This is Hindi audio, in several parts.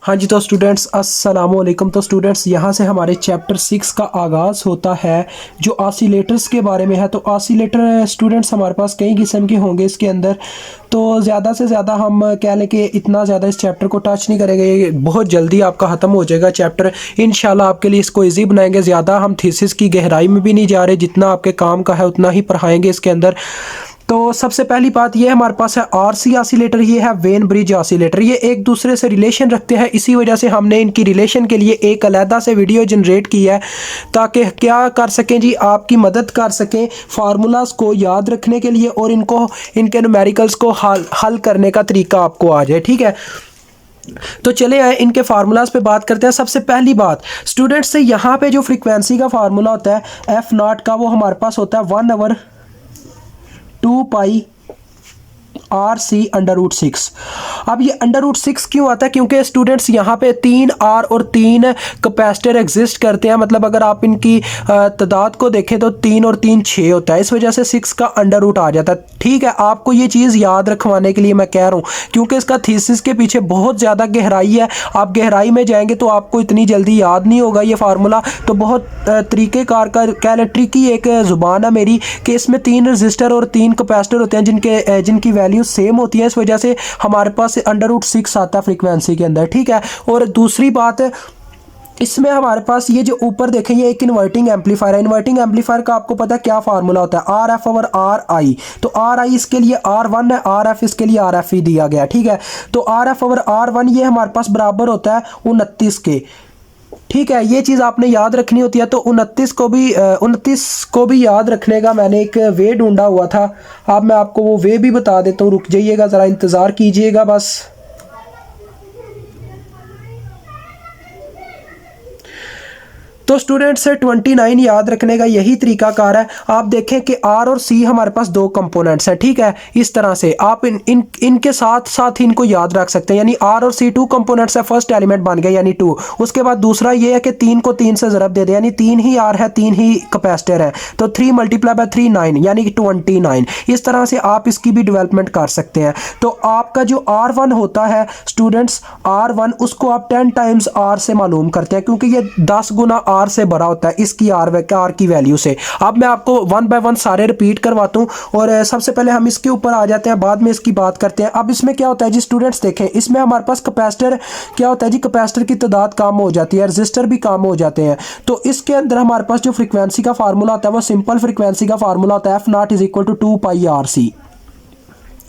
हाँ जी, तो स्टूडेंट्स अस्सलामुअलैकुम। तो स्टूडेंट्स यहाँ से हमारे चैप्टर 6 का आगाज़ होता है जो ऑसिलेटर्स के बारे में है। तो ऑसिलेटर स्टूडेंट्स हमारे पास कई किस्म के होंगे इसके अंदर। तो ज़्यादा से ज़्यादा हम कह लें कि इतना ज़्यादा इस चैप्टर को टच नहीं करेंगे, ये बहुत जल्दी आपका ख़त्म हो जाएगा चैप्टर। इंशाल्लाह आपके लिए इसको ईजी बनाएंगे। ज़्यादा हम थीसिस की गहराई में भी नहीं जा रहे, जितना आपके काम का है उतना ही पढ़ाएंगे इसके अंदर। तो सबसे पहली बात ये हमारे पास है आरसी ऑसिलेटर, ये है वेन ब्रिज ऑसिलेटर। ये एक दूसरे से रिलेशन रखते हैं, इसी वजह से हमने इनकी रिलेशन के लिए एक अलहदा से वीडियो जनरेट की है ताकि क्या कर सकें जी, आपकी मदद कर सकें फार्मूलाज को याद रखने के लिए और इनको इनके न्यूमेरिकल्स को हल करने का तरीका आपको आ जाए। ठीक है, तो चले आए इनके फार्मूलाज पे बात करते हैं। सबसे पहली बात स्टूडेंट्स से यहाँ पे जो फ्रीक्वेंसी का फार्मूला होता है एफ नॉट का, वो हमारे पास होता है 1/2 पाई आर सी √6। अब ये √6 क्यों आता है? क्योंकि स्टूडेंट्स यहाँ पे 3 आर और 3 कैपेसिटर एग्जिस्ट करते हैं। मतलब अगर आप इनकी तादाद को देखें तो 3 और 3 6 होता है, इस वजह से 6 का √ आ जाता है। ठीक है, आपको ये चीज़ याद रखवाने के लिए मैं कह रहा हूँ, क्योंकि इसका थीसिस के पीछे बहुत ज़्यादा गहराई है। आप गहराई में जाएंगे तो आपको इतनी जल्दी याद नहीं होगा ये फार्मूला। तो बहुत तरीक़ेकार का कह लें, ट्रिकी एक ज़ुबान है मेरी कि इसमें 3 रजिस्टर और 3 कैपेसिटर होते हैं जिनकी वैल्यू सेम होती है। इस वजह से हमारे पास √6 आता है फ्रीक्वेंसी के अंदर। ठीक है, और दूसरी बात इसमें हमारे पास ये जो ऊपर देखें, ये एक इन्वर्टिंग एम्पलीफायर है। इन्वर्टिंग एम्पलीफायर का आपको पता है क्या फार्मूला होता है? RF/RI। तो RI इसके लिए R1 है, RF इसके लिए RF ही दिया गया। ठीक है, तो RF/R1 ये हमारे पास बराबर होता है 29 के। ठीक है, ये चीज़ आपने याद रखनी होती है। तो 29 को भी याद रखने का मैंने एक वे ढूंढा हुआ था। अब मैं आपको वो वे भी बता देता हूँ, रुक जाइएगा ज़रा, इंतज़ार कीजिएगा बस। तो स्टूडेंट्स 29 याद रखने का यही तरीकाकार है। आप देखें कि आर और सी हमारे पास 2 कंपोनेंट्स हैं। ठीक है, इस तरह से आप इनके साथ साथ इनको याद रख सकते हैं। यानी आर और सी 2 कंपोनेंट्स है, फर्स्ट एलिमेंट बन गया यानी 2। उसके बाद दूसरा ये है कि 3 को 3 से ज़रब दे दें, यानी 3 ही आर है, 3 ही कैपेसिटर है। तो 3 × 3 9 यानी कि 29। इस तरह से आप इसकी भी डेवलपमेंट कर सकते हैं। तो आपका जो R1 होता है स्टूडेंट्स, R1 उसको आप 10 टाइम्स R से मालूम करते हैं, क्योंकि ये 10 गुना R से बड़ा होता है इसकी R की वैल्यू से। अब मैं आपको 1 बाय 1 सारे रिपीट करवाता हूँ और सबसे पहले हम इसके ऊपर आ जाते हैं, बाद में इसकी बात करते हैं। अब इसमें क्या होता है जी स्टूडेंट्स, देखें इसमें हमारे पास कैपेसिटर क्या होता है जी, कैपेसिटर की तादाद कम हो जाती है, रजिस्टर भी कम हो जाते हैं। तो इसके अंदर हमारे पास जो फ्रीक्वेंसी का फार्मूला होता है वो सिंपल फ्रीक्वेंसी का फार्मूला होता है F0 = 2 पाई RC।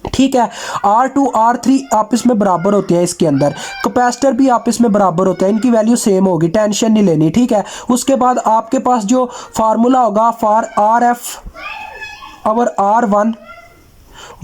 ठीक है, R2 R3 आपस में बराबर होते हैं। इसके अंदर कैपेसिटर भी आपस में बराबर होते हैं, इनकी वैल्यू सेम होगी, टेंशन नहीं लेनी। ठीक है, उसके बाद आपके पास जो फार्मूला होगा फॉर RF/R1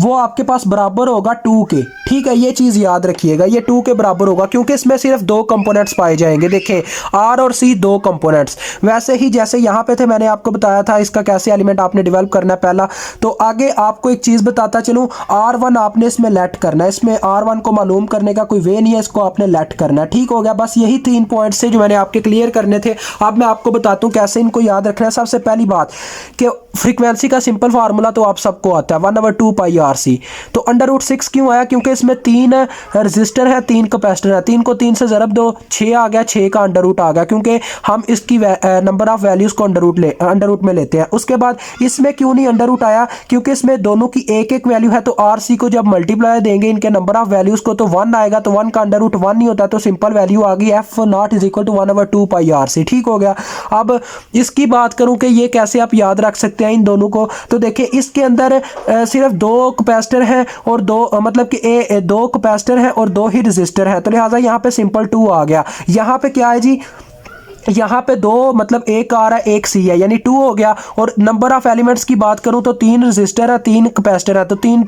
वो आपके पास बराबर होगा 2 के। ठीक है, ये चीज़ याद रखिएगा, ये 2 के बराबर होगा, क्योंकि इसमें सिर्फ 2 कंपोनेंट्स पाए जाएंगे। देखें R और C 2 कंपोनेंट्स, वैसे ही जैसे यहाँ पे थे मैंने आपको बताया था इसका कैसे एलिमेंट आपने डेवलप करना है पहला। तो आगे आपको एक चीज़ बताता चलूँ, R1 आपने इसमें लेट करना है। इसमें R1 को मालूम करने का कोई वे नहीं है, इसको आपने लेट करना है। ठीक हो गया, बस यही 3 पॉइंट्स थे जो मैंने आपके क्लियर करने थे। अब मैं आपको बताता हूँ कैसे इनको याद रखना है। सबसे पहली बात कि फ्रीक्वेंसी का सिंपल फार्मूला तो आप सबको आता है 1/2 पाई RC। तो √6 क्यों आया? क्योंकि इसमें 3 रजिस्टर है, 3 कैपेसिटर है, 3 को 3 से ज़रब दो 6 आ गया, 6 का √ आ गया, क्योंकि हम इसकी नंबर ऑफ वैल्यूज़ को अंडर में लेते हैं। उसके बाद इसमें क्यों नहीं √ आया? क्योंकि इसमें दोनों की एक एक वैल्यू है। तो RC को जब मल्टीप्लाई देंगे इनके नंबर ऑफ वैल्यूज़ को तो 1 आएगा, तो 1 का √ 1 नहीं होता, तो सिंपल वैल्यू आ गई F0 = 1/2 पाई RC। ठीक हो गया। अब इसकी बात करूं कि ये कैसे आप याद रख सकते हैं इन दोनों को, तो देखिए इसके अंदर सिर्फ 2 कैपेसिटर हैं और 2 मतलब कि 2 कैपेसिटर हैं और 2 ही रजिस्टर हैं, तो लिहाजा यहाँ पे सिंपल 2 आ गया। यहाँ पे क्या है जी, यहाँ पे 2 मतलब एक R है एक C है, यानी 2 हो गया। और नंबर ऑफ एलिमेंट्स की बात करूँ तो 3 रजिस्टर है, 3 कैपेसिटर है, तो 3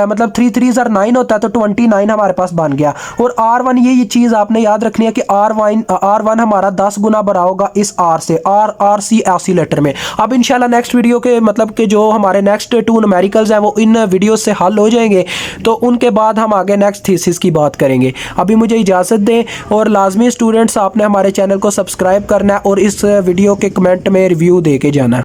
मतलब 3 9 होता है, तो 29 हमारे पास बन गया। और R1 ये चीज़ आपने याद रखनी है कि R1 हमारा 10 गुना बड़ा होगा इस R से, RC ऑसिलेटर में। अब इंशाल्लाह नेक्स्ट वीडियो के मतलब कि जो हमारे नेक्स्ट 2 न्यूमेरिकल्स हैं वो इन वीडियो से हल हो जाएंगे, तो उनके बाद हम आगे नेक्स्ट थीसिस की बात करेंगे। अभी मुझे इजाज़त दें और लाजमी स्टूडेंट्स आपने हमारे चैनल को सब्सक्राइब करना है और इस वीडियो के कमेंट में रिव्यू दे के जाना है।